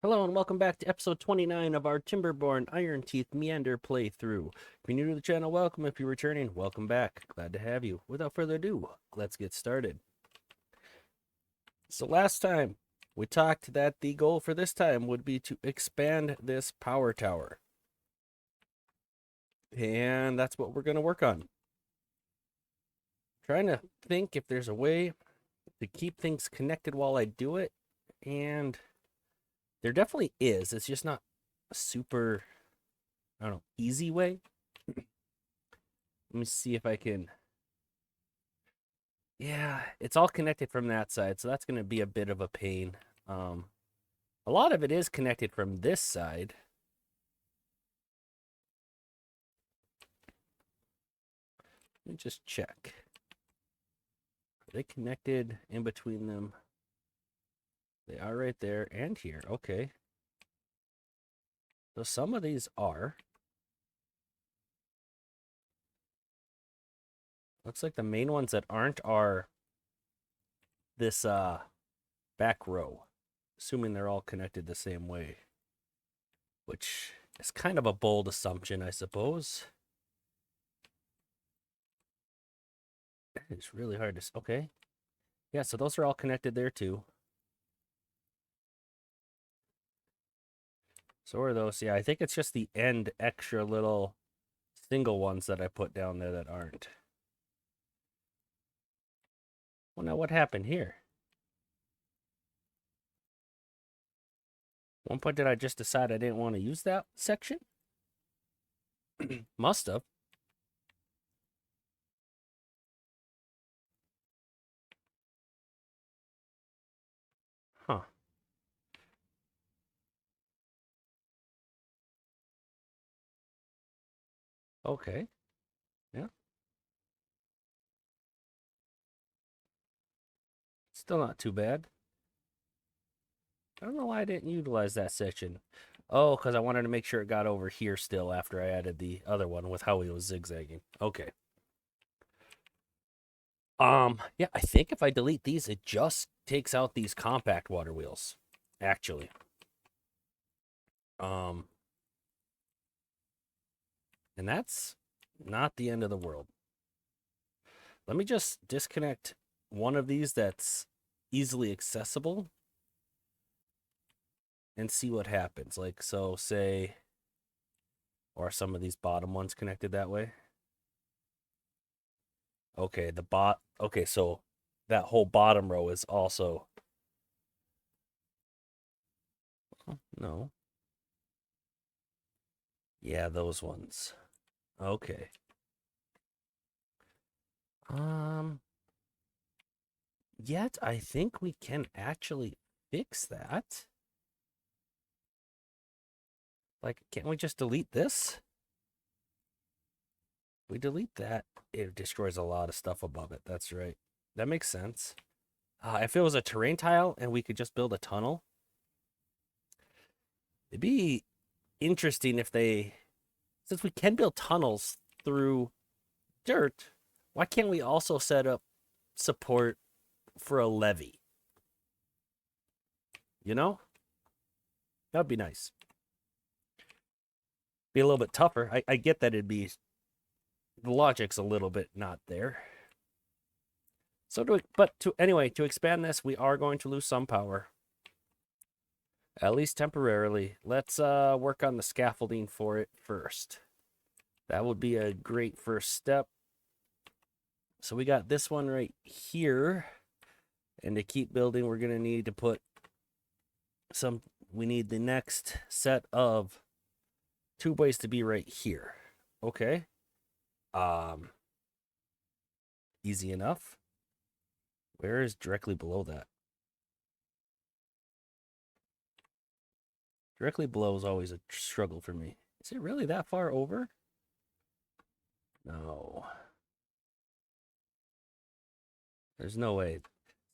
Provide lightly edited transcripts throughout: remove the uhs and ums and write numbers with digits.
Hello and welcome back to episode 29 of our Timberborn Ironteeth Meander playthrough. If you're new to the channel, welcome. If you're returning, welcome back. Glad to have you. Without further ado, let's get started. So last time, we talked that the goal for this time would be to expand this power tower. And that's what we're going to work on. Trying to think if there's a way to keep things connected while I do it. And there definitely is. It's just not a super, I don't know, easy way. Let me see if I can. Yeah, it's all connected from that side, so that's going to be a bit of a pain. A lot of it is connected from this side. Let me just check. Are they connected in between them? They are right there and here. Okay. So some of these are. Looks like the main ones that aren't are this back row. Assuming they're all connected the same way. Which is kind of a bold assumption, I suppose. It's really hard to... Okay. Yeah, so those are all connected there too. So are those. Yeah, I think it's just the end extra little single ones that I put down there that aren't. Well, now what happened here? One point did I just decide I didn't want to use that section? Must have. Huh. Okay. Yeah. Still not too bad. I don't know why I didn't utilize that section. Oh, because I wanted to make sure it got over here still after I added the other one with how he was zigzagging. Okay. Yeah, I think if I delete these, it just takes out these compact water wheels, actually. Um, and that's not the end of the world. Let me just disconnect one of these that's easily accessible and see what happens. Like, so say, or some of these bottom ones connected that way. Okay, okay, so that whole bottom row is also, oh, no. Yeah, those ones. Okay. Um, Yet I think we can actually fix that. Like, can't we just delete this? We delete that, it destroys a lot of stuff above it. That's right. That makes sense. If it was a terrain tile and we could just build a tunnel, it'd be interesting if they, since we can build tunnels through dirt, why can't we also set up support for a levee? You know? That'd be nice. Be a little bit tougher. I get that it'd be, the logic's a little bit not there. So anyway, to expand this, we are going to lose some power. At least temporarily. Let's work on the scaffolding for it first. That would be a great first step. So we got this one right here. And to keep building, we're going to need to put we need the next set of tubeways to be right here. Okay. Easy enough. Where is directly below that? Directly below is always a struggle for me. Is it really that far over? No. There's no way.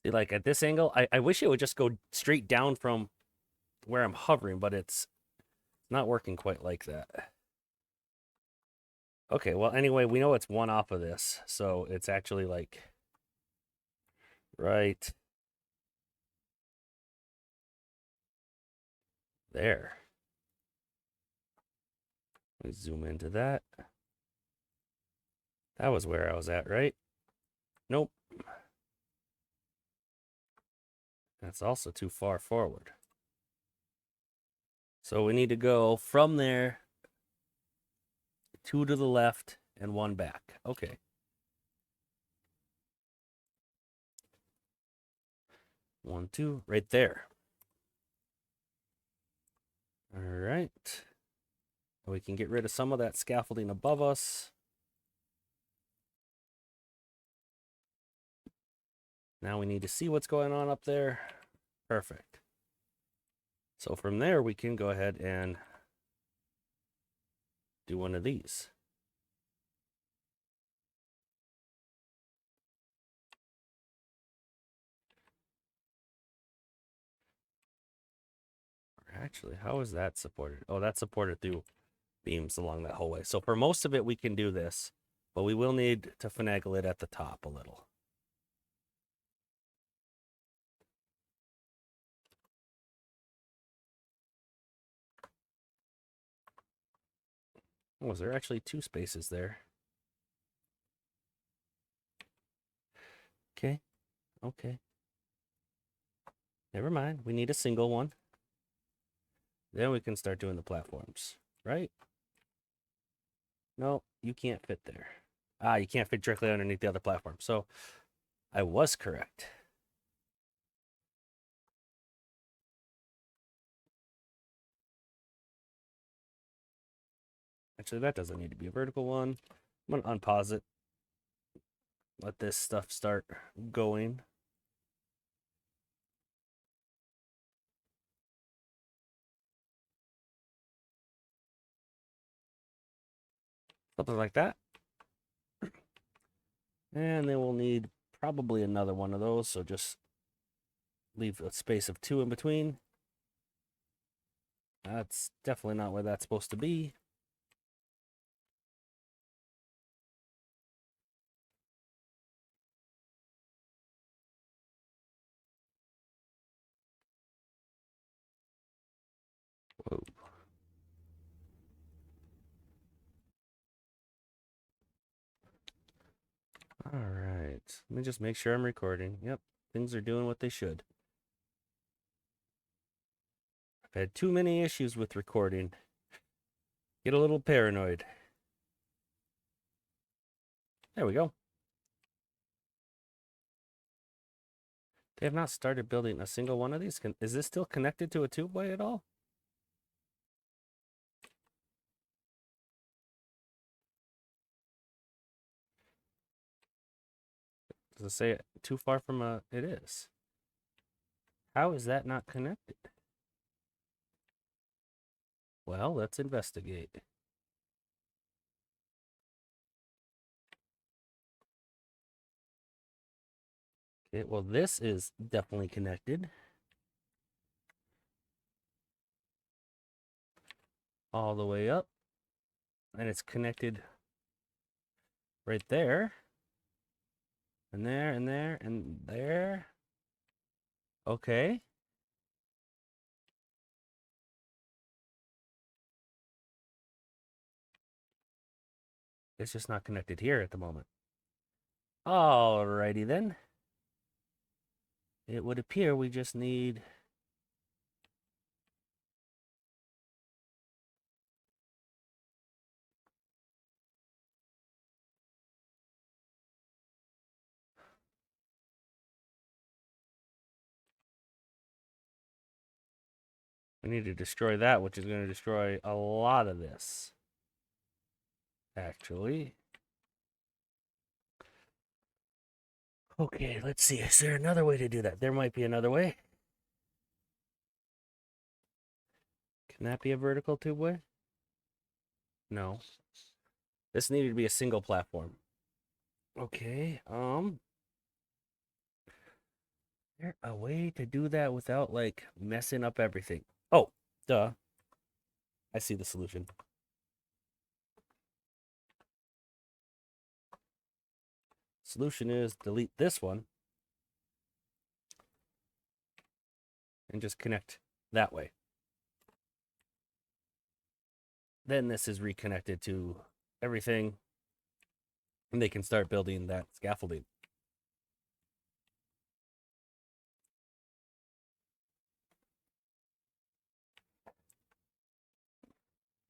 See, like at this angle, I wish it would just go straight down from where I'm hovering, but it's not working quite like that. Okay, well, anyway, we know it's one off of this, so it's actually like right There. Let me zoom into that. That was where I was at, right? Nope. That's also too far forward. So we need to go from there, 2 to the left and 1 back. Okay. 1, 2, right there. All right. We can get rid of some of that scaffolding above us. Now we need to see what's going on up there. Perfect. So from there, we can go ahead and do one of these. Actually, how is that supported? Oh, that's supported through beams along that whole way. So for most of it, we can do this, but we will need to finagle it at the top a little. Oh, is there actually 2 spaces there? Okay. Okay. Never mind. We need a single one. Then we can start doing the platforms, right? No, you can't fit there. Ah, you can't fit directly underneath the other platform. So I was correct. Actually, that doesn't need to be a vertical one. I'm going to unpause it. Let this stuff start going. Something like that. And then we'll need probably another one of those. So just leave a space of 2 in between. That's definitely not where that's supposed to be. Whoa. All right. Let me just make sure I'm recording. Yep. Things are doing what they should. I've had too many issues with recording. Get a little paranoid. There we go. They have not started building a single one of these. Is this still connected to a tubeway at all? Does it say too far from a... It is. How is that not connected? Well, let's investigate. Okay, well, this is definitely connected. All the way up. And it's connected right there. And there, and there, and there. Okay. It's just not connected here at the moment. Alrighty then. It would appear we just need... We need to destroy that, which is going to destroy a lot of this. Actually. Okay, let's see. Is there another way to do that? There might be another way. Can that be a vertical tubeway? No. This needed to be a single platform. Okay, there a way to do that without, like, messing up everything? Oh, duh. I see the solution. Solution is delete this one and just connect that way. then this is reconnected to everything, and they can start building that scaffolding.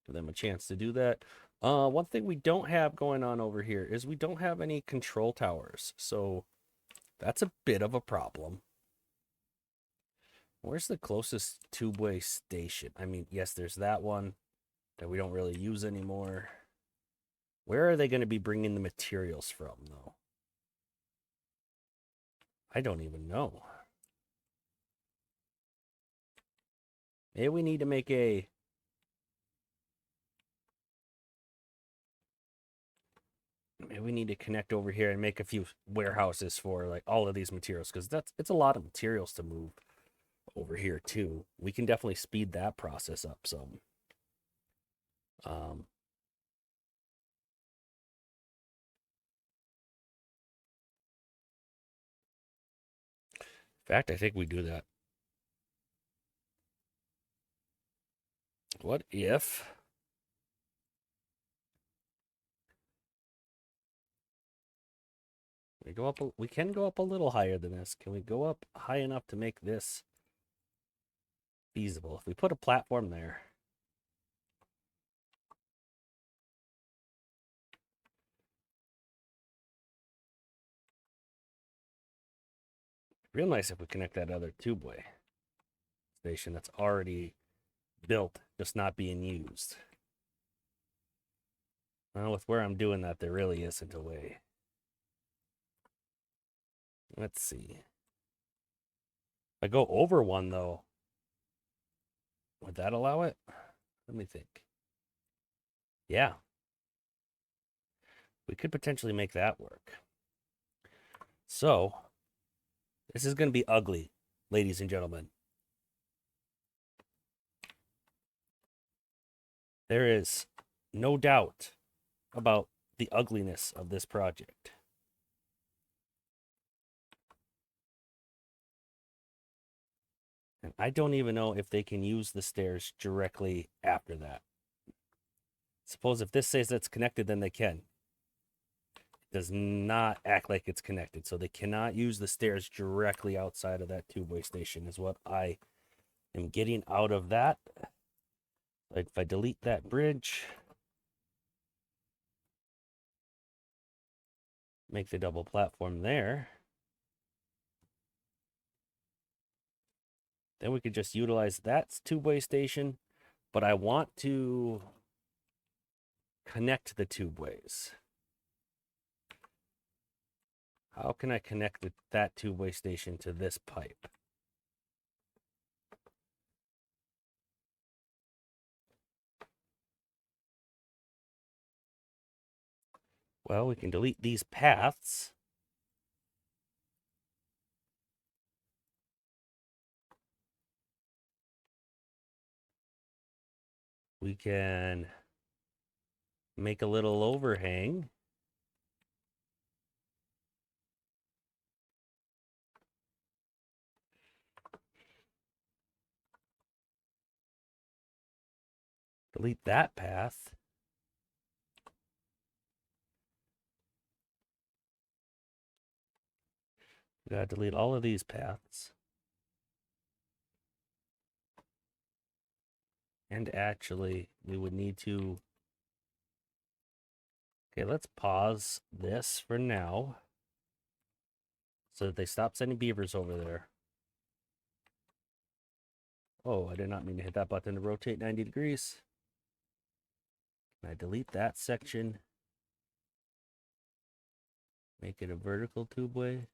Give them a chance to do that. One thing we don't have going on over here is we don't have any control towers, so that's a bit of a problem. Where's the closest tubeway station? I mean, yes, there's that one that we don't really use anymore. Where are they going to be bringing the materials from, though? I don't even know. Maybe we need to make a... Maybe we need to connect over here and make a few warehouses for like all of these materials, because it's a lot of materials to move over here too. We can definitely speed that process up some. In fact, I think we do that. What if we go up? We can go up a little higher than this. Can we go up high enough to make this feasible? If we put a platform there. Real nice if we connect that other tubeway station that's already built, just not being used. Well, with where I'm doing that, there really isn't a way. Let's see. If I go over one, though, would that allow it? Let me think. Yeah. We could potentially make that work. So, this is going to be ugly, ladies and gentlemen. There is no doubt about the ugliness of this project. And I don't even know if they can use the stairs directly after that. Suppose if this says it's connected, then they can. It does not act like it's connected, so they cannot use the stairs directly outside of that tube-way station is what I am getting out of that. Like if I delete that bridge, make the double platform there, then we could just utilize that tube-way station, but I want to connect the tubeways. How can I connect that tube-way station to this pipe? Well, we can delete these paths. We can make a little overhang. Delete that path. We gotta delete all of these paths. And actually, we would need to... Okay, let's pause this for now, so that they stop sending beavers over there. Oh, I did not mean to hit that button to rotate 90 degrees. Can I delete that section? Make it a vertical tubeway.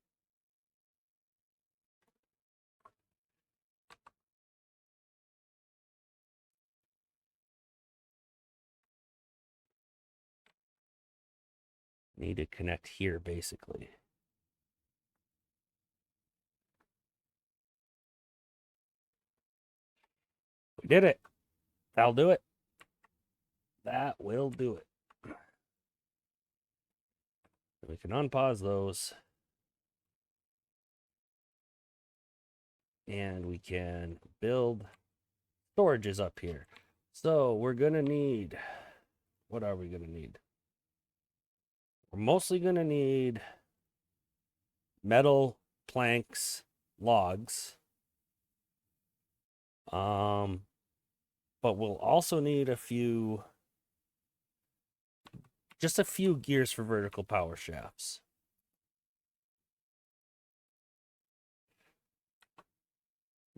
Need to connect here, basically. We did it. That'll do it. That will do it. We can unpause those. And we can build storages up here. So we're gonna need, what are we gonna need? We're mostly gonna need metal, planks, logs. But we'll also need just a few gears for vertical power shafts.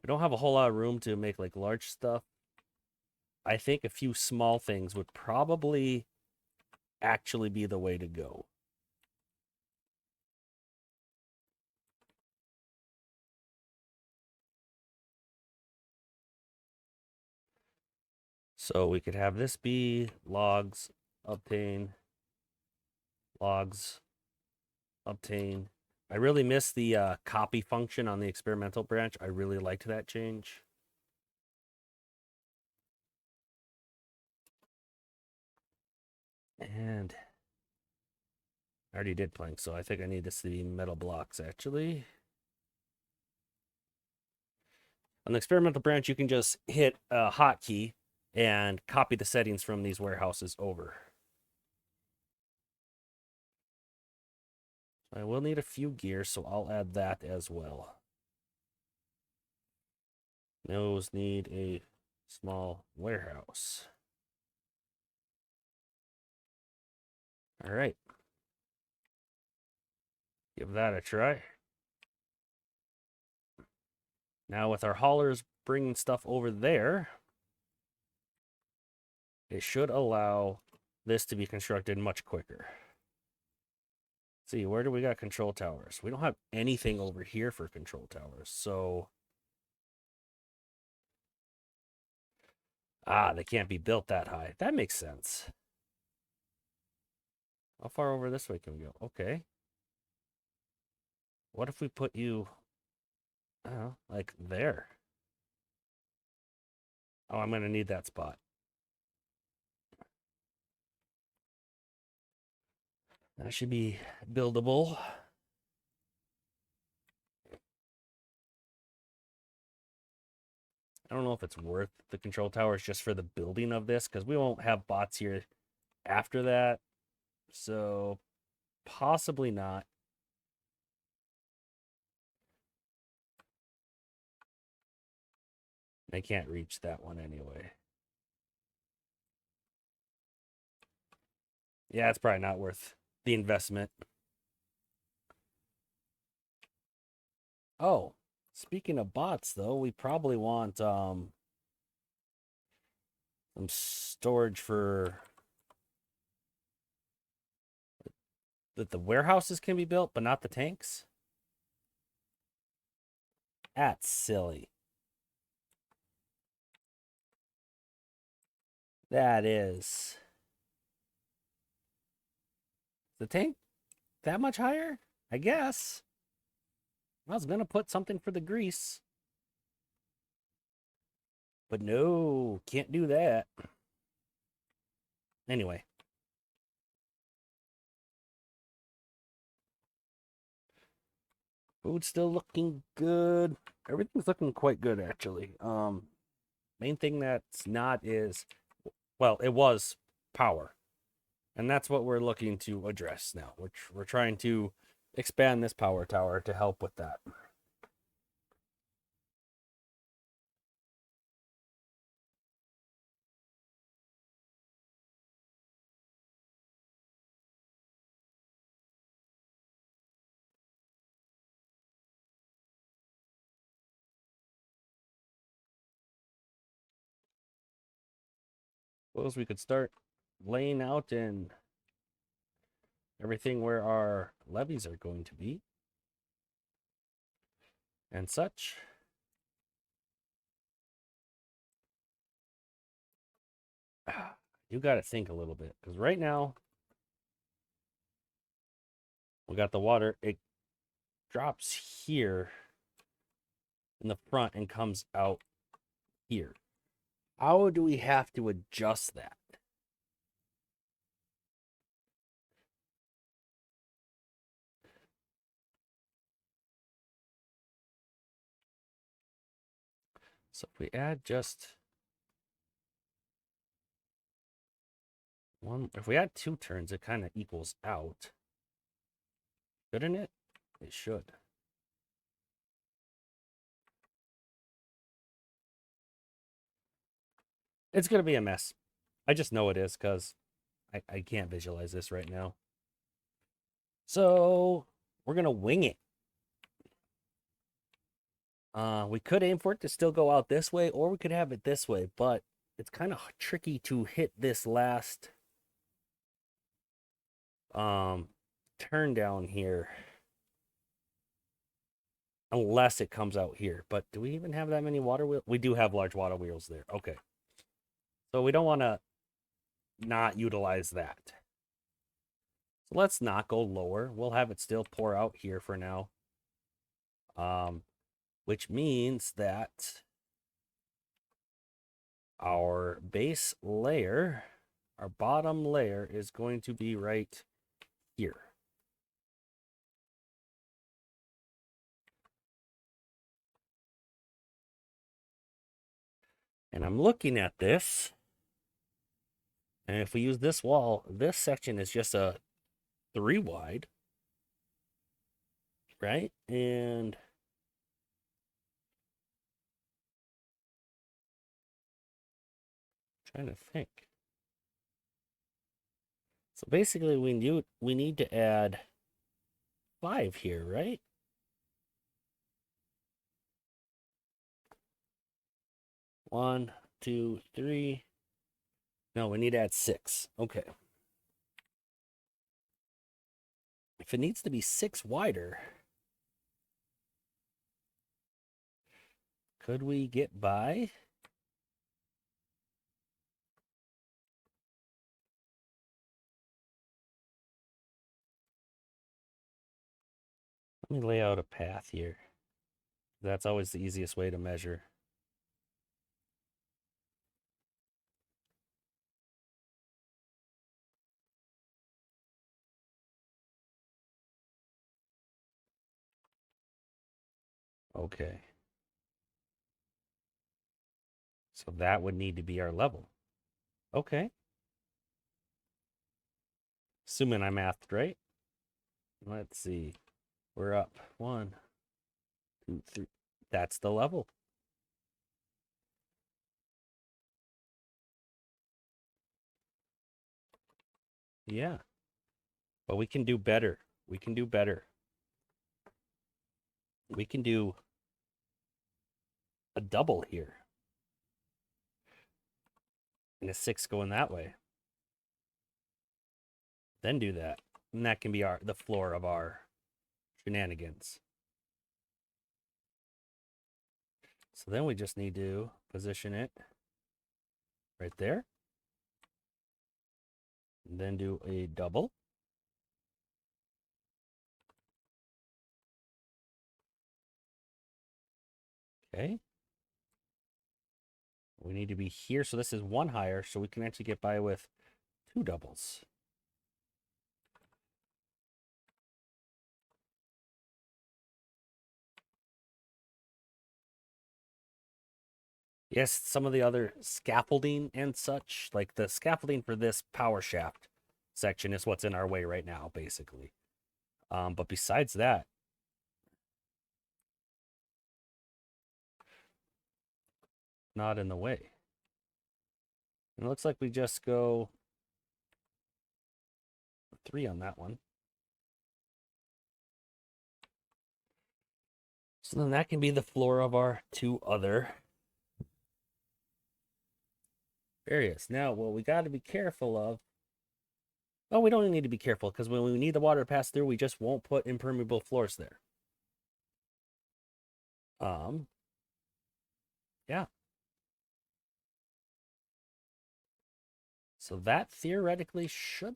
We don't have a whole lot of room to make like large stuff. I think a few small things would probably actually be the way to go. So we could have this be logs, obtain, logs, obtain. I really miss the copy function on the experimental branch. I really liked that change. And I already did plank, so I think I need this to be metal blocks, actually. On the experimental branch, you can just hit a hotkey and copy the settings from these warehouses over. I will need a few gears, so I'll add that as well. Those need a small warehouse. All right. Give that a try. Now with our haulers bringing stuff over there, it should allow this to be constructed much quicker. Let's see, where do we got control towers? We don't have anything over here for control towers, so... Ah, they can't be built that high. That makes sense. How far over this way can we go? Okay. What if we put you, I don't know, like there? Oh, I'm going to need that spot. That should be buildable. I don't know if it's worth the control towers just for the building of this, because we won't have bots here after that. So, possibly not. I can't reach that one anyway. Yeah, it's probably not worth the investment. Oh, speaking of bots, though, we probably want some storage for that the warehouses can be built, but not the tanks. That's silly. That is. The tank that much higher? I guess. I was gonna put something for the grease. But no, can't do that. Anyway. Food's still looking good. Everything's looking quite good actually. Main thing that's not is, well, it was power. And that's what we're looking to address now, which we're trying to expand this power tower to help with that. Suppose we could start laying out in everything where our levees are going to be and such. You got to think a little bit, because right now we got the water. It drops here in the front and comes out here. How do we have to adjust that? So if we add just If we had 2 turns, it kind of equals out. Shouldn't it? It should. It's going to be a mess. I just know it is because I can't visualize this right now. So we're going to wing it. We could aim for it to still go out this way, or we could have it this way, but it's kind of tricky to hit this last turn down here. Unless it comes out here. But do we even have that many water wheels? We do have large water wheels there. Okay. So we don't want to not utilize that. So let's not go lower. We'll have it still pour out here for now. Which means that our base layer, our bottom layer is going to be right here. And I'm looking at this. And if we use this wall, this section is just a 3 wide. Right? And trying to think. So basically we need to add 5 here, right? One, two, three. No, we need to add 6. Okay. If it needs to be 6 wider, could we get by? Let me lay out a path here. That's always the easiest way to measure. Okay. So that would need to be our level. Okay. Assuming I mathed right. Let's see. We're up. 1, 2, 3. That's the level. Yeah. But we can do better. We can do better. We can do a double here. And a 6 going that way. Then do that. And that can be the floor of our shenanigans. So then we just need to position it right there. And then do a double. Okay. We need to be here. So this is 1 higher. So we can actually get by with 2 doubles. Yes, some of the other scaffolding and such, like the scaffolding for this power shaft section is what's in our way right now, basically. But besides that, not in the way. And it looks like we just go 3 on that one. So then that can be the floor of our 2 other areas. Now, what we got to be careful of. Oh, we don't need to be careful because when we need the water to pass through, we just won't put impermeable floors there. Yeah. So that theoretically should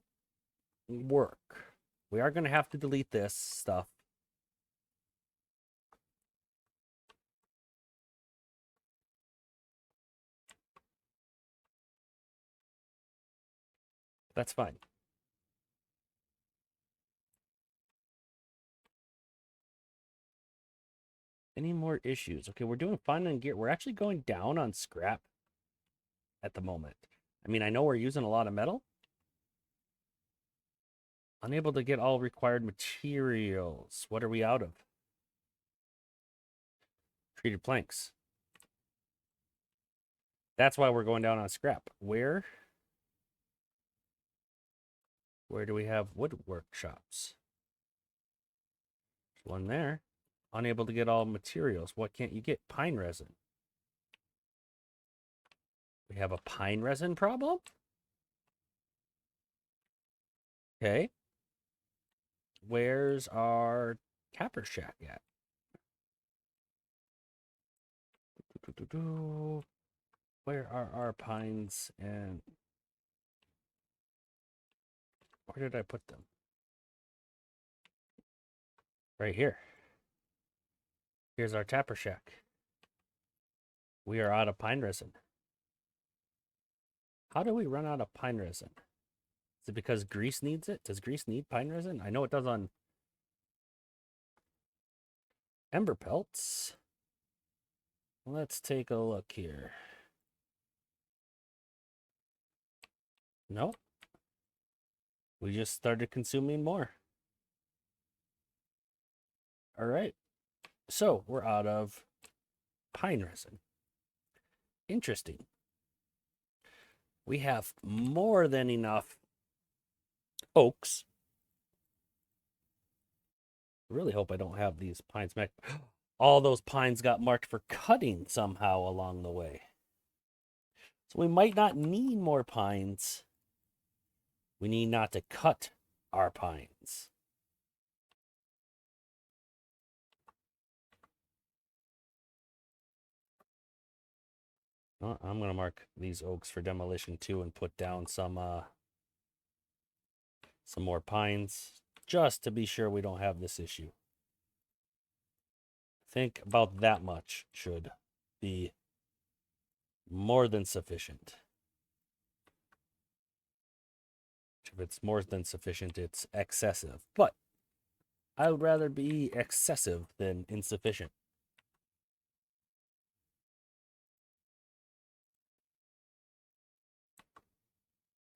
work. We are going to have to delete this stuff. That's fine. Any more issues? Okay, we're doing fine on gear. We're actually going down on scrap at the moment. I mean, I know we're using a lot of metal, Unable to get all required materials. What are we out of? Treated planks. That's why we're going down on scrap. Where do we have wood workshops? There's one there. Unable to get all materials. What can't you get? Pine resin. We have a pine resin problem? Okay. Where's our capper shack at? Where are our pines and where did I put them? Right here. Here's our tapper shack. We are out of pine resin. How do we run out of pine resin? Is it because grease needs it? Does grease need pine resin? I know it does on ember pelts. Let's take a look here. Nope. We just started consuming more. All right. So we're out of pine resin. Interesting. We have more than enough oaks. I really hope I don't have these pines back. All those pines got marked for cutting somehow along the way. So we might not need more pines. We need not to cut our pines. Well, I'm going to mark these oaks for demolition too and put down some more pines just to be sure we don't have this issue. I think about that much should be more than sufficient. If it's more than sufficient, it's excessive. But I would rather be excessive than insufficient.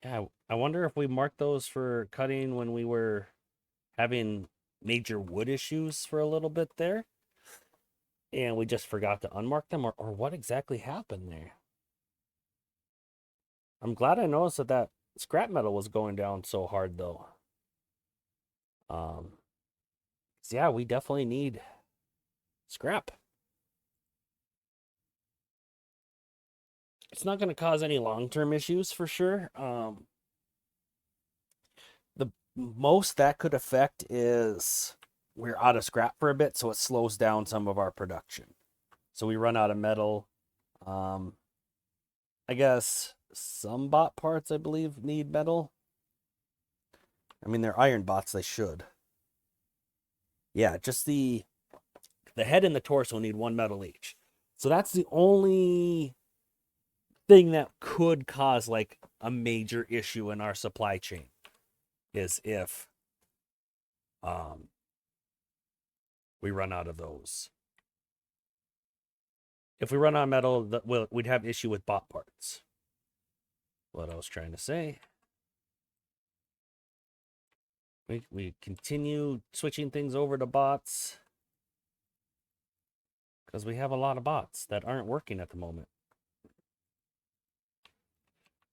Yeah, I wonder if we marked those for cutting when we were having major wood issues for a little bit there. And we just forgot to unmark them, or what exactly happened there. I'm glad I noticed that scrap metal was going down so hard, though. Yeah, we definitely need scrap. It's not going to cause any long-term issues for sure. The most that could affect is we're out of scrap for a bit, so it slows down some of our production. So we run out of metal. I guess some bot parts, I believe, need metal. I mean, they're iron bots, they should. Yeah, just the head and the torso need one metal each. So that's the only thing that could cause like a major issue in our supply chain is if we run out of those. If we run out of metal, we'd have issue with bot parts. What I was trying to say. We continue switching things over to bots because we have a lot of bots that aren't working at the moment.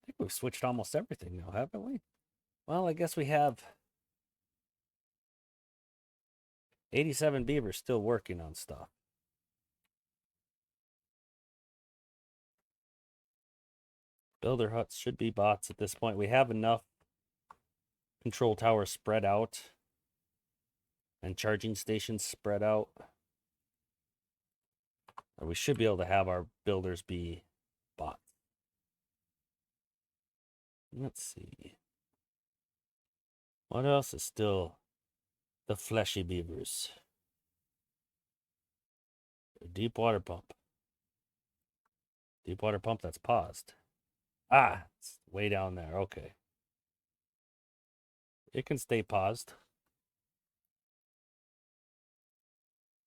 I think we've switched almost everything now, haven't we? Well, I guess we have 87 beavers still working on stuff. Builder huts should be bots at this point. We have enough control towers spread out and charging stations spread out. Or we should be able to have our builders be bots. Let's see. What else is still the fleshy beavers? A deep water pump. Deep water pump that's paused. Ah, it's way down there. Okay. It can stay paused.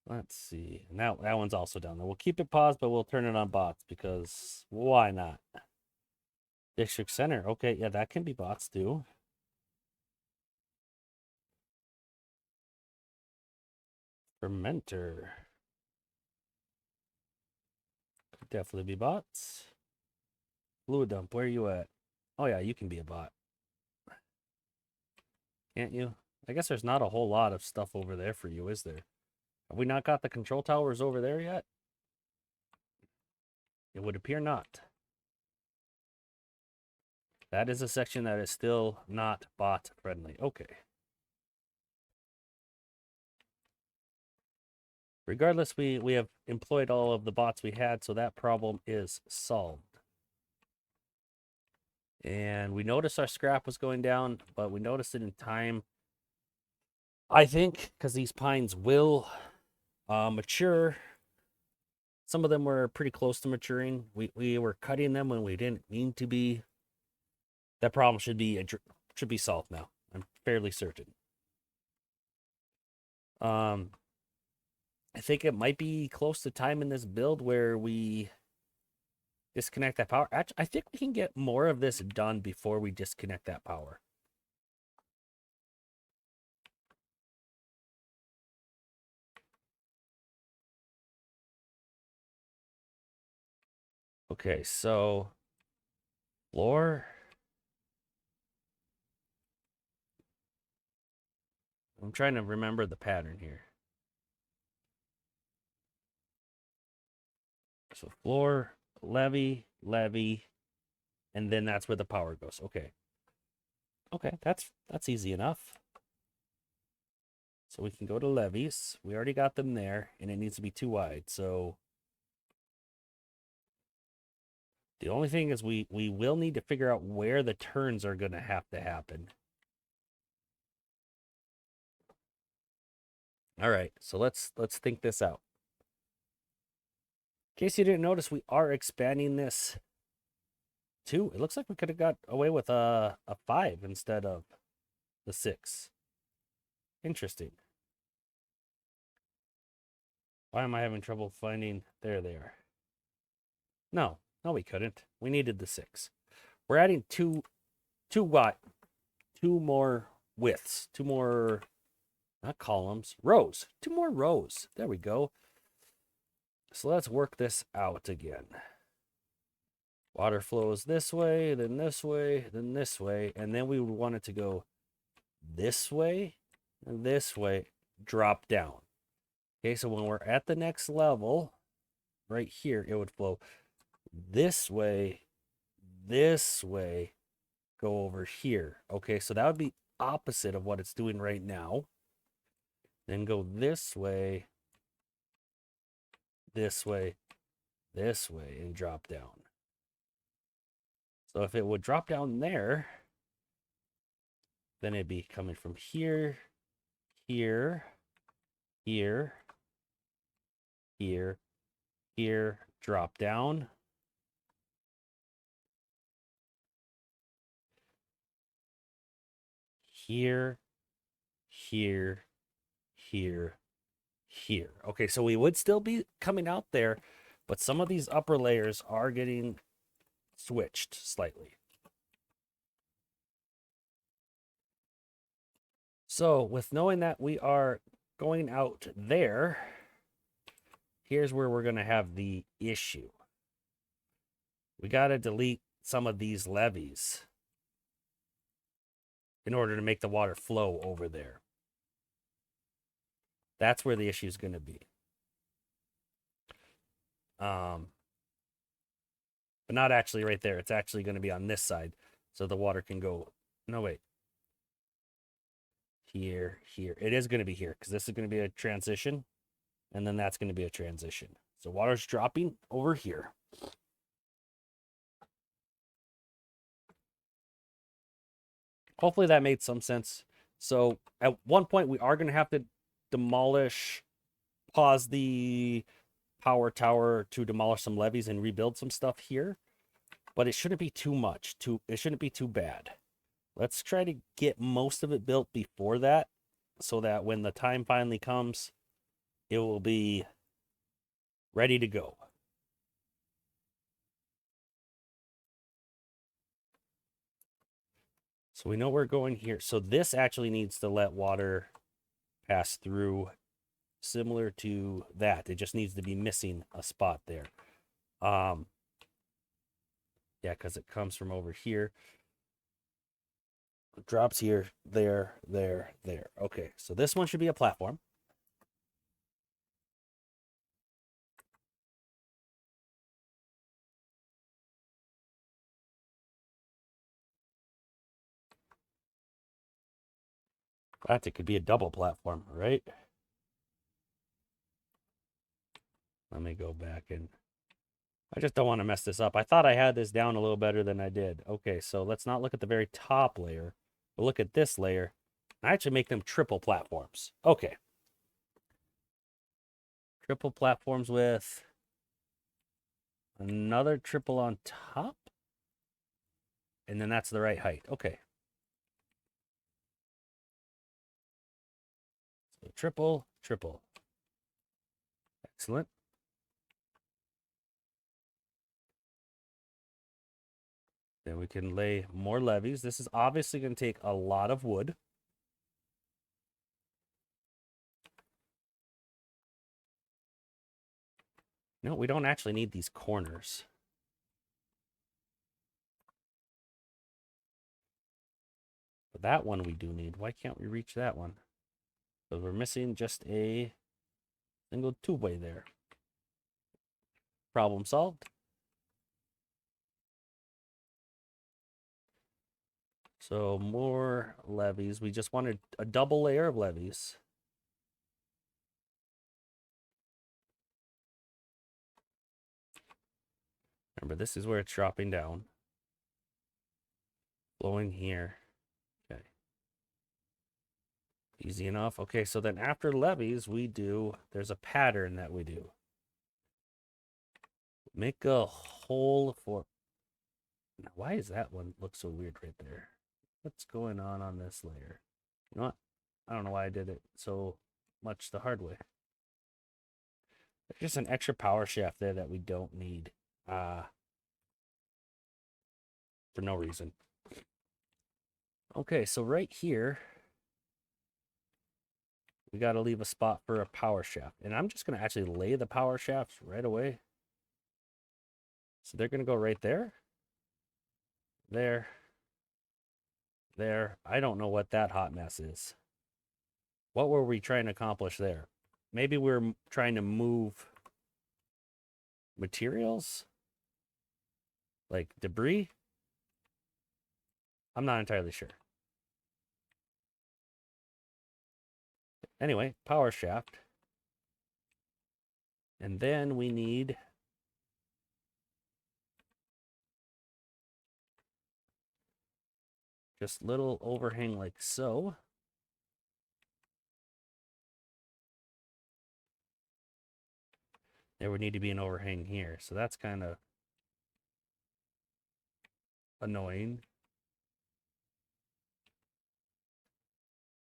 Let's see. Now that one's also down there. We'll keep it paused, but we'll turn it on bots because why not? District Center. Okay, yeah, that can be bots too. Fermenter. Could definitely be bots. Fluid dump, where are you at? Oh yeah, you can be a bot. Can't you? I guess there's not a whole lot of stuff over there for you, is there? Have we not got the control towers over there yet? It would appear not. That is a section that is still not bot friendly. Okay. Regardless, we have employed all of the bots we had, so that problem is solved. And we noticed our scrap was going down, but we noticed it in time. I think because these pines will mature. Some of them were pretty close to maturing. We were cutting them when we didn't mean to be. That problem should be solved now. I'm fairly certain. I think it might be close to time in this build where we disconnect that power. Actually, I think we can get more of this done before we disconnect that power. Okay, so floor. I'm trying to remember the pattern here. So floor, levee, levee, and then that's where the power goes. Okay. Okay, that's easy enough. So we can go to levees. We already got them there, and it needs to be too wide. So the only thing is we will need to figure out where the turns are going to happen. All right, so let's think this out. In case you didn't notice, we are expanding this too. It looks like we could have got away with a 5 instead of the 6. Interesting. Why am I having trouble finding? There they are. No, we couldn't. We needed the 6. We're adding two more widths, 2 more, not columns, rows, 2 more rows. There we go. So let's work this out again. Water flows this way, then this way, then this way, and then we would want it to go this way, drop down. Okay, so when we're at the next level, right here, it would flow this way, go over here. Okay, so that would be opposite of what it's doing right now. Then go this way, and drop down. So if it would drop down there, then it'd be coming from here, here, here, here, here, drop down. Here, here, here, here. Okay, so we would still be coming out there, but some of these upper layers are getting switched slightly. So with knowing that we are going out there, here's where we're going to have the issue. We got to delete some of these levees in order to make the water flow over there. That's where the issue is going to be. But not actually right there. It's actually going to be on this side. So the water can go, no, wait. Here. It is going to be here because this is going to be a transition. And then that's going to be a transition. So water's dropping over here. Hopefully that made some sense. So at one point we are going to have to pause the power tower to demolish some levees and rebuild some stuff here. But it shouldn't be too much. It shouldn't be too bad. Let's try to get most of it built before that, so that when the time finally comes, it will be ready to go. So we know we're going here. So this actually needs to let water pass through similar to that. It just needs to be missing a spot there. Yeah, because it comes from over here. It drops here, there, there, there. Okay, so this one should be a platform. In fact, it could be a double platform, right? Let me go back and I just don't want to mess this up. I thought I had this down a little better than I did. Okay, so let's not look at the very top layer, but look at this layer. I actually make them triple platforms. Okay. Triple platforms with another triple on top. And then that's the right height. Okay. So triple, triple. Excellent. Then we can lay more levees. This is obviously going to take a lot of wood. No, we don't actually need these corners. But that one we do need. Why can't we reach that one? Because we're missing just a single two-way there. Problem solved. So more levees. We just wanted a double layer of levees. Remember, this is where it's dropping down. Flowing here. Okay. Easy enough. Okay, so then after levees, there's a pattern that we do. Make a hole for... Now, why is that one look so weird right there? What's going on this layer? You know what? I don't know why I did it so much the hard way. There's just an extra power shaft there that we don't need. For no reason. Okay, so right here, we got to leave a spot for a power shaft. And I'm just going to actually lay the power shafts right away. So they're going to go right there. There. There. I don't know what that hot mess is. What were we trying to accomplish there? Maybe we're trying to move materials? Like debris? I'm not entirely sure. Anyway, power shaft. And then we need just little overhang like so. There would need to be an overhang here. So that's kind of annoying.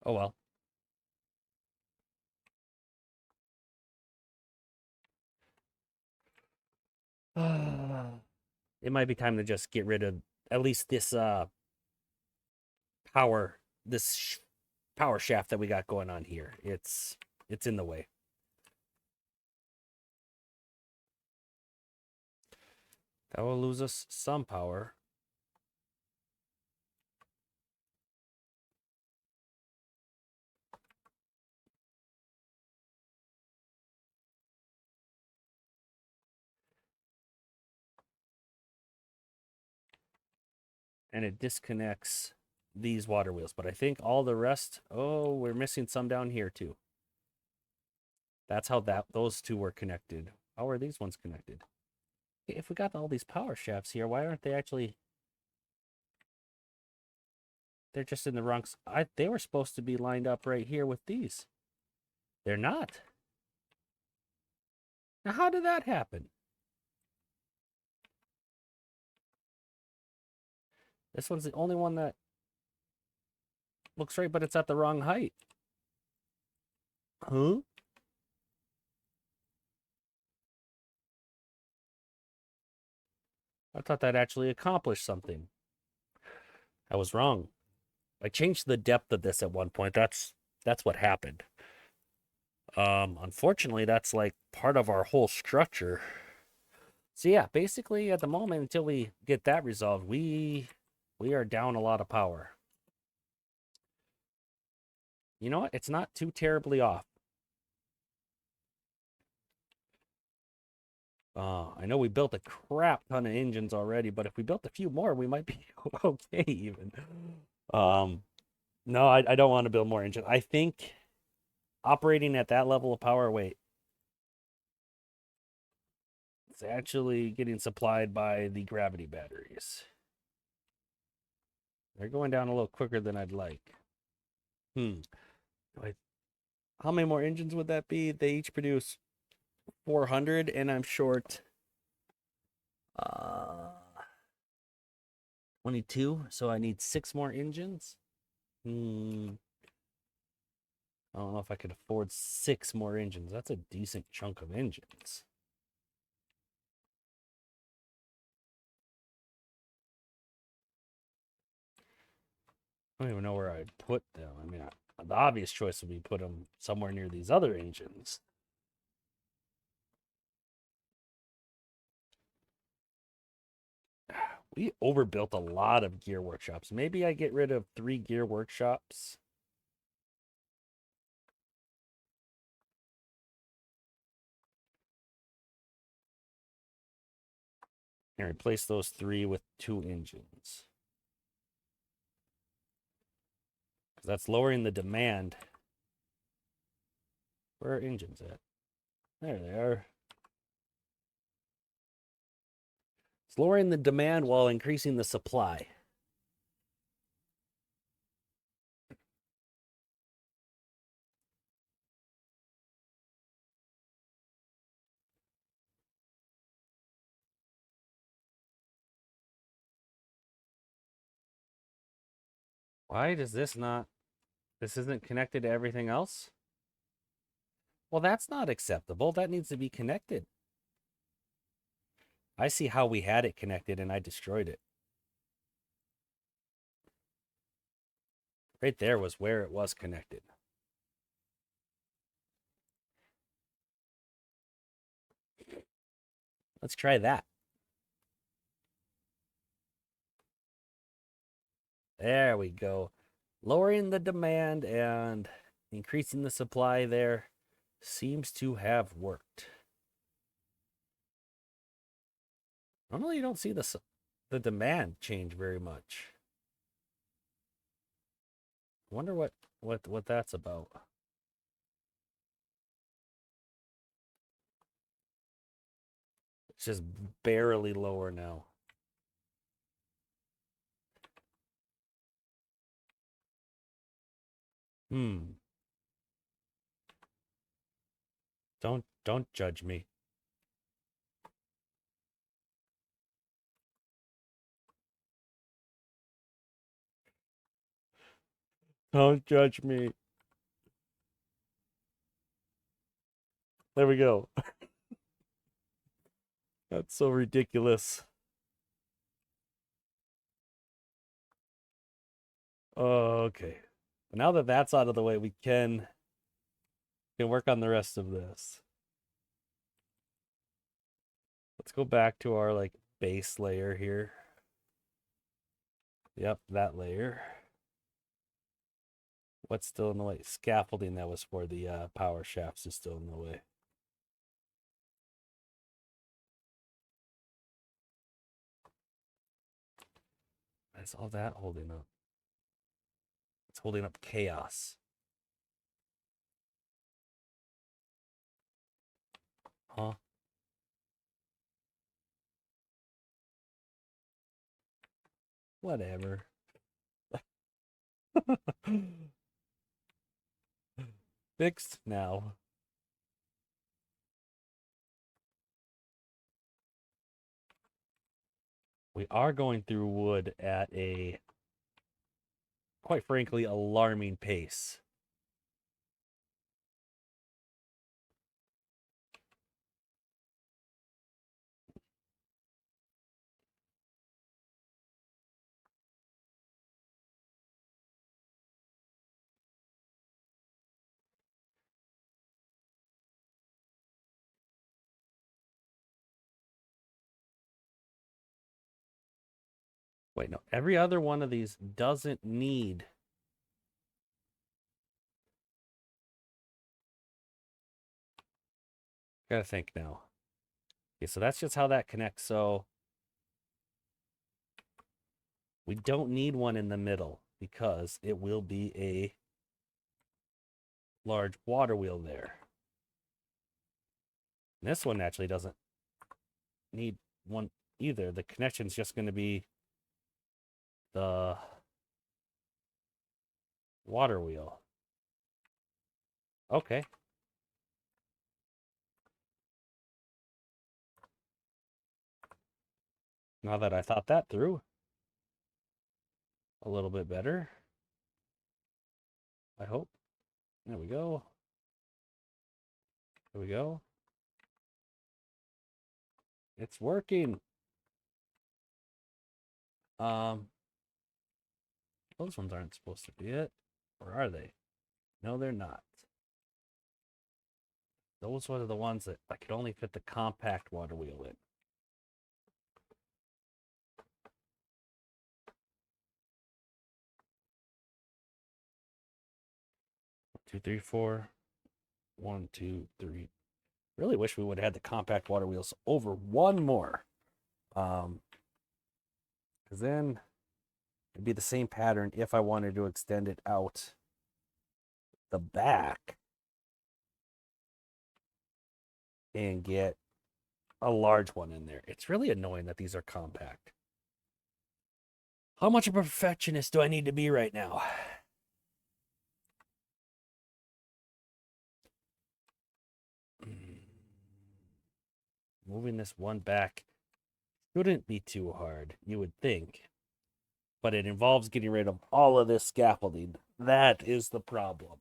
Oh well. It might be time to just get rid of at least this power power shaft that we got going on here. It's in the way. That will lose us some power. And it disconnects these water wheels. But I think all the rest, oh, we're missing some down here too. That's how those two were connected. How are these ones connected? If we got all these power shafts here, why aren't they actually... They're just in the wrong... They were supposed to be lined up right here with these. They're not. Now, how did that happen? This one's the only one that looks right, but it's at the wrong height. Huh? I thought that actually accomplished something. I was wrong. I changed the depth of this at one point. That's what happened. Unfortunately, that's like part of our whole structure. So yeah, basically at the moment, until we get that resolved, we are down a lot of power. You know what? It's not too terribly off. I know we built a crap ton of engines already, but if we built a few more, we might be okay even. Um, no, I don't want to build more engines. I think operating at that level of power, wait, it's actually getting supplied by the gravity batteries. They're going down a little quicker than I'd like. Hmm. How many more engines would that be? They each produce 400, and I'm short uh 22, so I need 6 more engines. Hmm. I don't know if I could afford 6 more engines. That's a decent chunk of engines. I don't even know where I'd put them. I mean, the obvious choice would be put them somewhere near these other engines. We overbuilt a lot of gear workshops. Maybe I get rid of 3 gear workshops. And replace those 3 with 2 engines. Because that's lowering the demand. Where are engines at? There they are. It's lowering the demand while increasing the supply. Why does this not? This isn't connected to everything else? Well, that's not acceptable. That needs to be connected. I see how we had it connected and I destroyed it. Right there was where it was connected. Let's try that. There we go. Lowering the demand and increasing the supply there seems to have worked. Normally you don't see the demand change very much. I wonder what that's about. It's just barely lower now. Hmm. Don't judge me. Don't judge me. There we go. That's so ridiculous. Okay. But now that that's out of the way, we can work on the rest of this. Let's go back to our like base layer here. Yep, that layer. What's still in the way? Scaffolding that was for the power shafts is still in the way. What's all that holding up? It's holding up chaos. Huh? Whatever. Fixed now. We are going through wood at a, quite frankly, alarming pace. Wait, no. Every other one of these doesn't need. Gotta think now. Okay, so that's just how that connects. So we don't need one in the middle because it will be a large water wheel there. And this one actually doesn't need one either. The connection's just going to be the water wheel. Okay. Now that I thought that through a little bit better, I hope. There we go. There we go. It's working. Those ones aren't supposed to be it. Or are they? No, they're not. Those were the ones that I could only fit the compact water wheel in. 2, 3, 4. 1, 2, 3. Really wish we would have had the compact water wheels over one more. Because then it'd be the same pattern if I wanted to extend it out the back and get a large one in there. It's really annoying that these are compact. How much of a perfectionist do I need to be right now? Moving this one back shouldn't be too hard, you would think. But it involves getting rid of all of this scaffolding. That is the problem.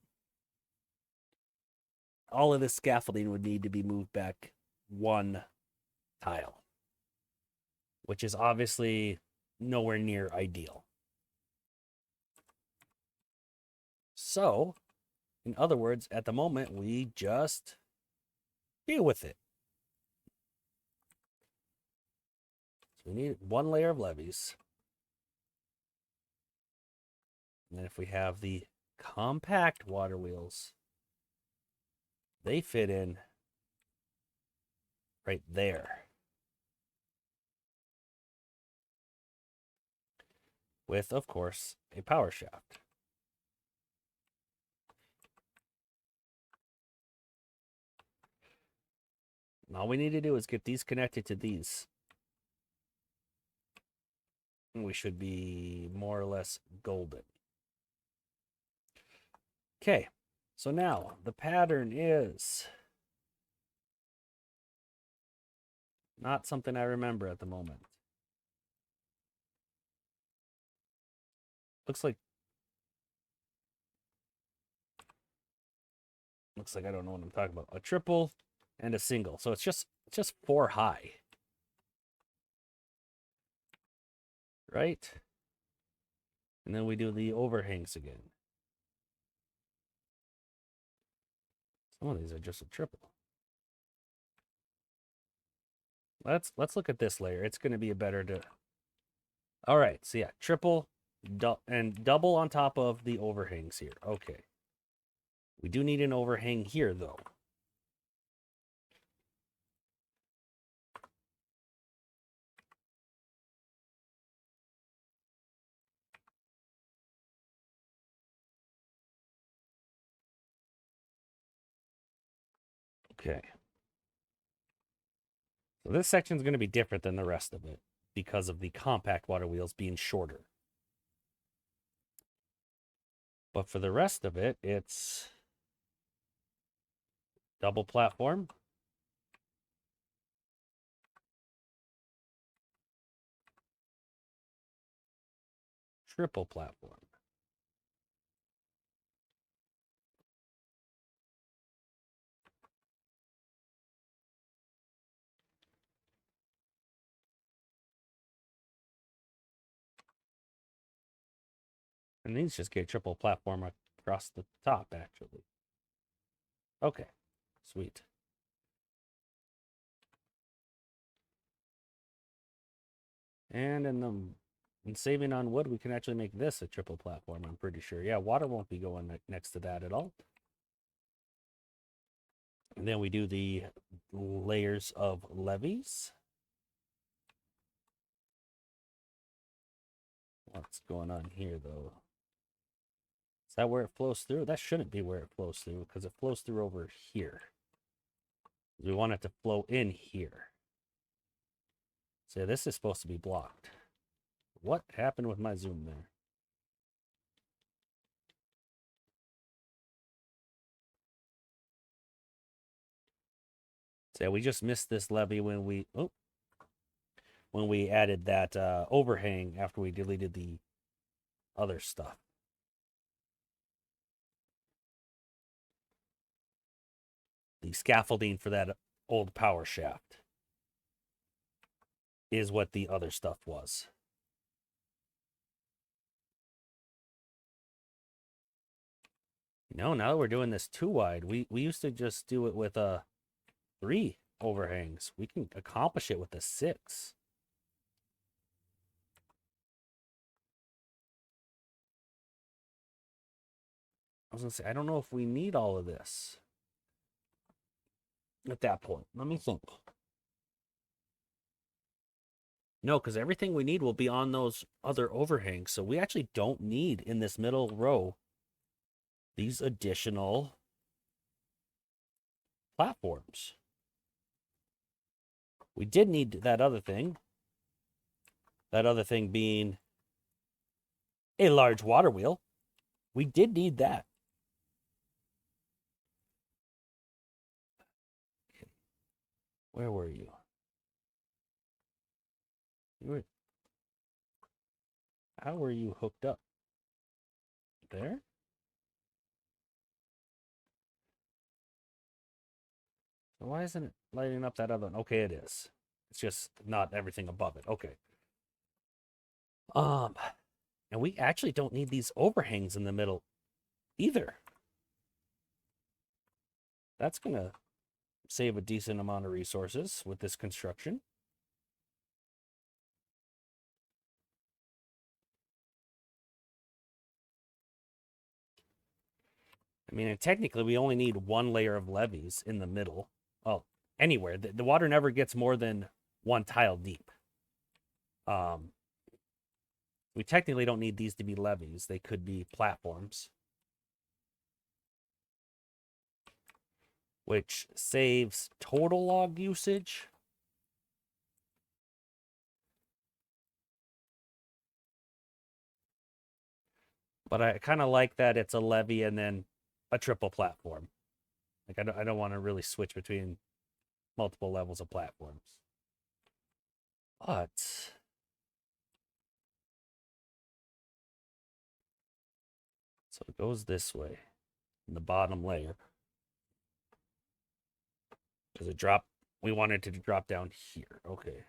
All of this scaffolding would need to be moved back one tile, which is obviously nowhere near ideal. So, in other words, at the moment, we just deal with it. So we need one layer of levees. And then if we have the compact water wheels, they fit in right there. With, of course, a power shaft. And all we need to do is get these connected to these. And we should be more or less golden. Okay, so now the pattern is not something I remember at the moment. Looks like I don't know what I'm talking about. A triple and a single. So it's just 4 high. Right? And then we do the overhangs again. Some of these are just a triple. Let's look at this layer. It's going to be a better to. All right. So yeah, triple and double on top of the overhangs here. Okay. We do need an overhang here though. Okay. So this section is going to be different than the rest of it because of the compact water wheels being shorter. But for the rest of it, it's double platform. Triple platform. And these just get triple platform across the top, actually. Okay, sweet. And in the And saving on wood, we can actually make this a triple platform, I'm pretty sure. Yeah, water won't be going next to that at all. And then we do the layers of levees. What's going on here, though? Is that where it flows through? That shouldn't be where it flows through, because it flows through over here. We want it to flow in here. So this is supposed to be blocked. What happened with my zoom there? So we just missed this levee when we added that overhang after we deleted the other stuff. The scaffolding for that old power shaft is what the other stuff was. No, now that we're doing this too wide, we used to just do it with 3 overhangs. We can accomplish it with a 6. I was gonna say, I don't know if we need all of this at that point. Let me think. No, because everything we need will be on those other overhangs. So we actually don't need in this middle row these additional platforms. We did need that other thing. That other thing being a large water wheel. We did need that. Where were you? How were you hooked up? There? So why isn't it lighting up that other one? Okay, it is. It's just not everything above it. Okay. And we actually don't need these overhangs in the middle either. That's gonna save a decent amount of resources with this construction. I mean, and technically, we only need 1 layer of levees in the middle. Well, anywhere. The water never gets more than 1 tile deep. We technically don't need these to be levees. They could be platforms. Which saves total log usage. But I kind of like that it's a levee and then a triple platform. Like I don't want to really switch between multiple levels of platforms. But so it goes this way in the bottom layer. Does it drop? We wanted it to drop down here. Okay.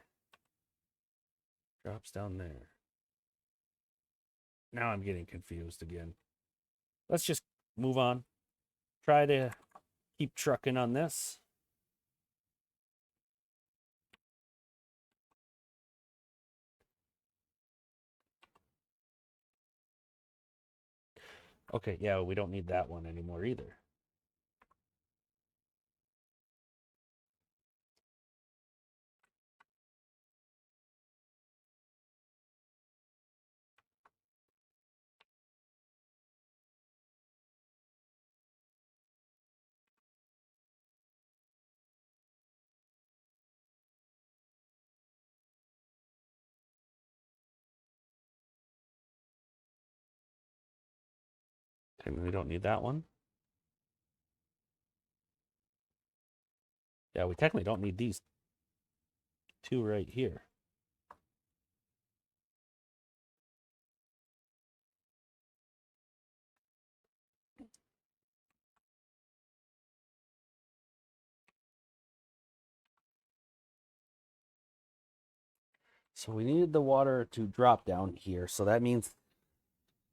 Drops down there. Now I'm getting confused again. Let's just move on. Try to keep trucking on this. Okay, yeah, we don't need that one anymore either. Okay, we don't need that one. Yeah, we technically don't need these 2 right here. So we needed the water to drop down here. So that means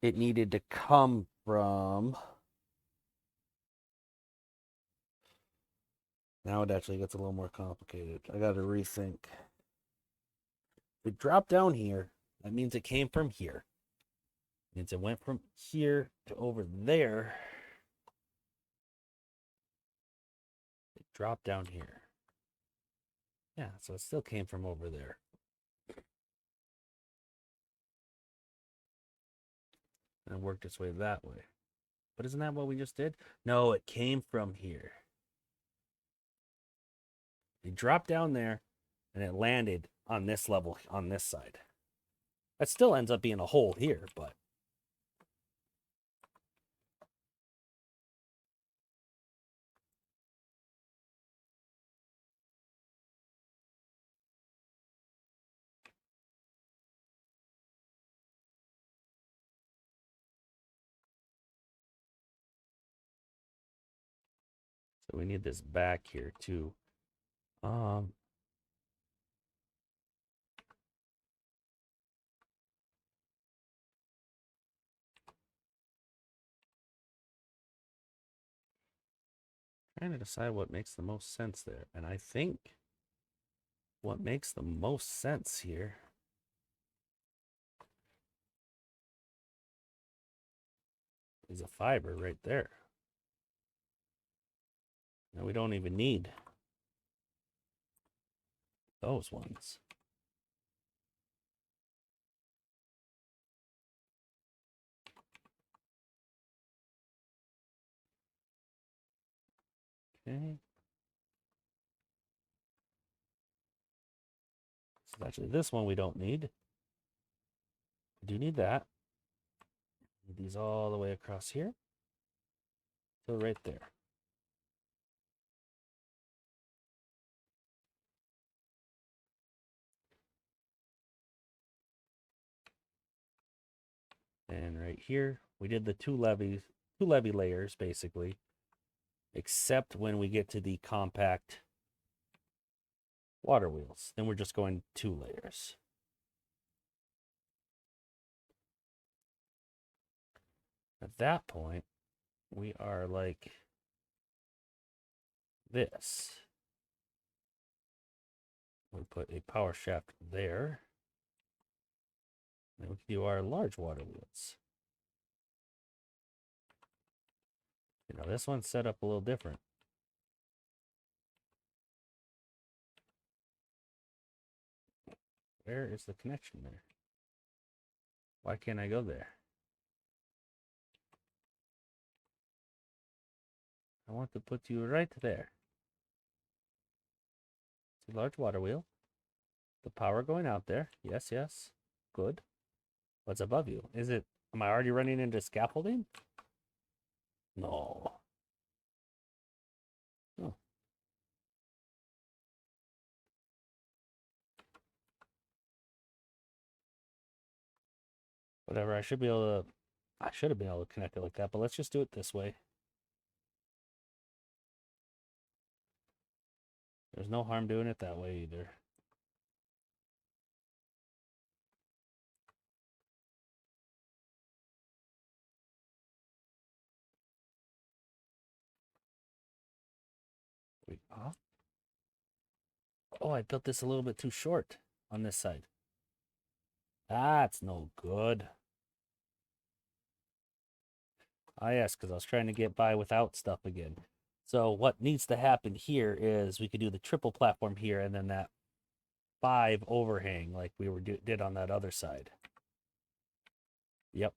it needed to come from... Now it actually gets a little more complicated. I got to rethink. It dropped down here. That means it came from here. It means it went from here to over there. It dropped down here. Yeah, so it still came from over there. And it worked its way that way. But isn't that what we just did? No, it came from here. It dropped down there and it landed on this level on this side. That still ends up being a hole here, but so we need this back here too. Trying to decide what makes the most sense there. And I think what makes the most sense here is a fiber right there. Now we don't even need those ones. Okay. So actually this one we don't need. We do need that. Need these all the way across here. So right there. And right here, we did the two levee layers basically, except when we get to the compact water wheels. Then we're just going 2 layers. At that point, we are like this. We put a power shaft there. Then we can do our large water wheels. You know, this one's set up a little different. Where is the connection there? Why can't I go there? I want to put you right there. It's a large water wheel. The power going out there. Yes, yes. Good. What's above you? Is it, am I already running into scaffolding? No. Oh. Whatever, I should have been able to connect it like that, but let's just do it this way. There's no harm doing it that way either. Wait, huh? Oh, I built this a little bit too short on this side. That's no good. Ah, yes, because I was trying to get by without stuff again. So what needs to happen here is we could do the triple platform here and then that 5 overhang like we did on that other side. Yep.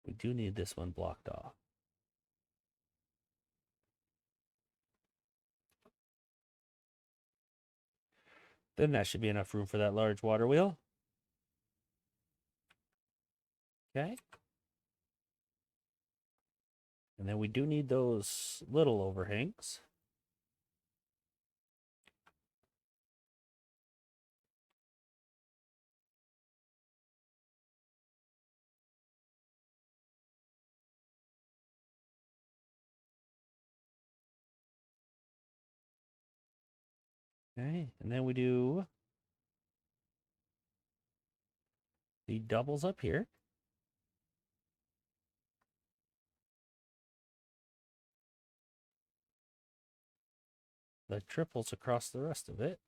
We do need this one blocked off. Then that should be enough room for that large water wheel. Okay. And then we do need those little overhangs. Okay, and then we do the doubles up here. the triples across the rest of it.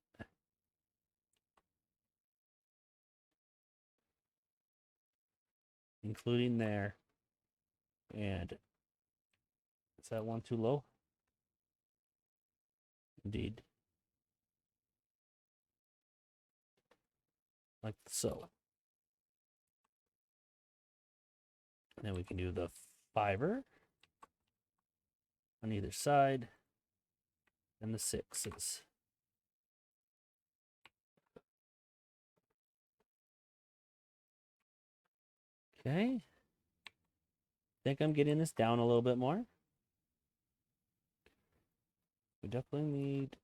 Including there. And is that one too low? Indeed. Like so. And then we can do the fiber on either side and the sixes. Okay. Think I'm getting this down a little bit more. We definitely need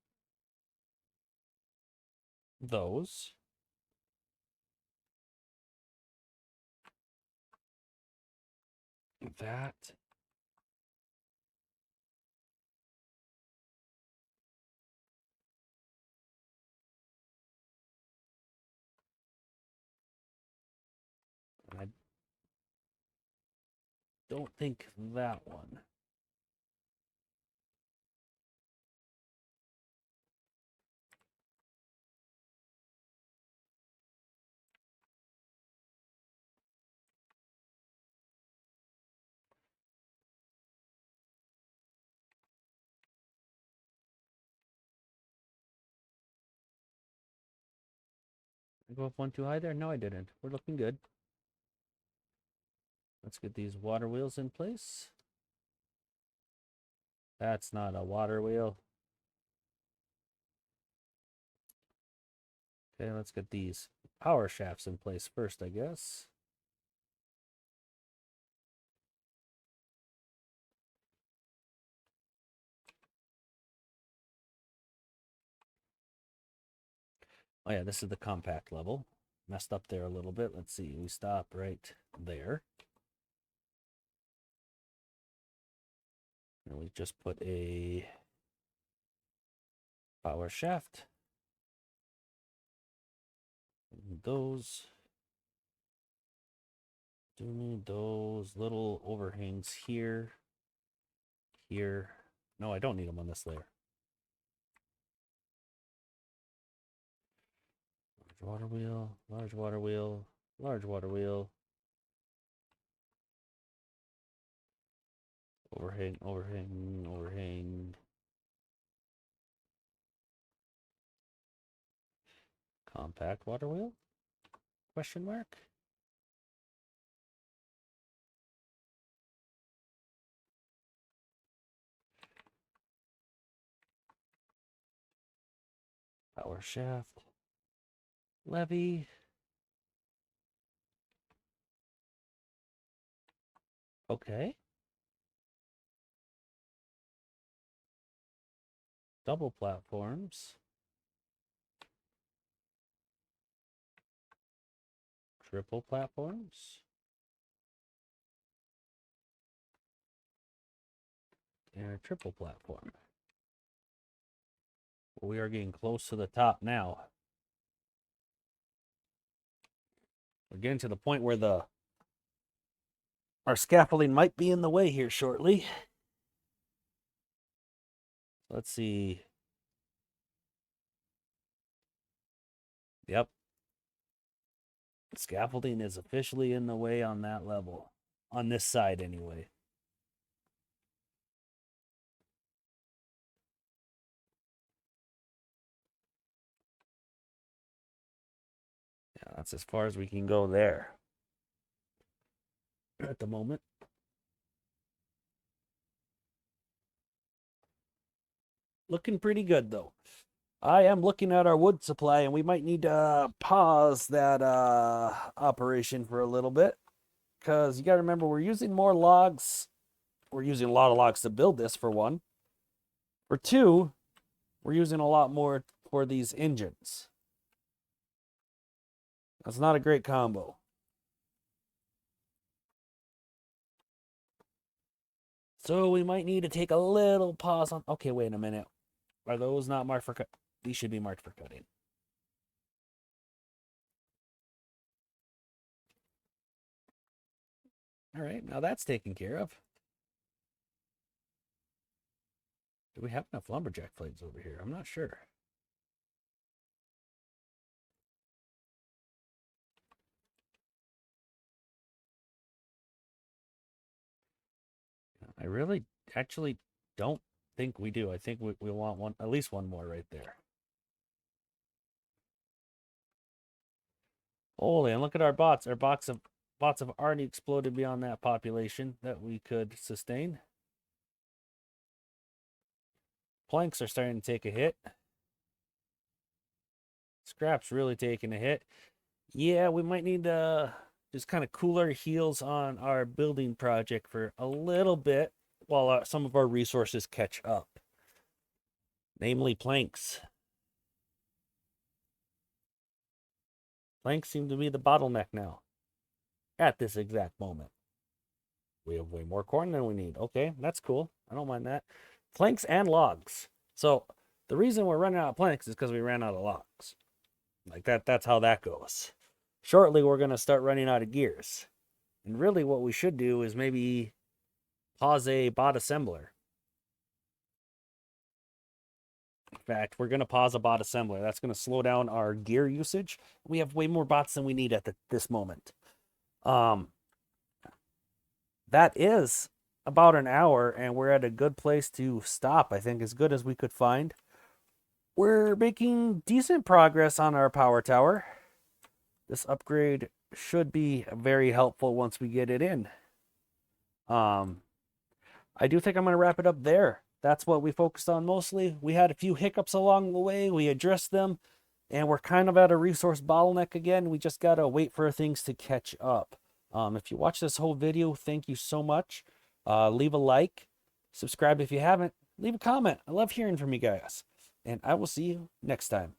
those. That. I don't think that one. I go up one too high there? No, I didn't. We're looking good. Let's get these water wheels in place. That's not a water wheel. Okay, let's get these power shafts in place first, I guess. Oh yeah, this is the compact level. Messed up there a little bit. Let's see. We stop right there. And we just put a power shaft. Those. Do need those little overhangs here. Here. No, I don't need them on this layer. Large water wheel, large water wheel, large water wheel. Overhang, overhang, overhang. Compact water wheel? Question mark? Power shaft. Levy. Okay. Double platforms. Triple platforms. And a triple platform. Well, we are getting close to the top now. We're getting to the point where our scaffolding might be in the way here shortly. Let's see. Yep. Scaffolding is officially in the way on that level. On this side, anyway. Yeah, that's as far as we can go there at the moment. Looking pretty good, though. I am looking at our wood supply, and we might need to pause that operation for a little bit. Because you got to remember, we're using more logs. We're using a lot of logs to build this, for one. For two, we're using a lot more for these engines. That's not a great combo. So we might need to take a little pause on... Okay, wait a minute. Are those not marked for cut? These should be marked for cutting. All right, now that's taken care of. Do we have enough lumberjack flags over here? I'm not sure. I really actually don't think we do. I think we want one, at least one more right there. Holy, and look at our bots. Our bots have already exploded beyond that population that we could sustain. Planks are starting to take a hit. Scrap's really taking a hit. Yeah, we might need to just kind of cool our heels on our building project for a little bit while some of our resources catch up. Namely planks. Planks seem to be the bottleneck now. At this exact moment. We have way more corn than we need. Okay, that's cool. I don't mind that. Planks and logs. So the reason we're running out of planks is because we ran out of logs. Like that's how that goes. Shortly, we're going to start running out of gears. And really what we should do is maybe pause a bot assembler. In fact, we're going to pause a bot assembler. That's going to slow down our gear usage. We have way more bots than we need at this moment. That is about an hour, and we're at a good place to stop. I think as good as we could find. We're making decent progress on our power tower. This upgrade should be very helpful once we get it in. I do think I'm going to wrap it up there. That's what we focused on mostly. We had a few hiccups along the way. We addressed them, and we're kind of at a resource bottleneck again. We just got to wait for things to catch up. If you watch this whole video, thank you so much. Leave a like, subscribe if you haven't, leave a comment. I love hearing from you guys, and I will see you next time.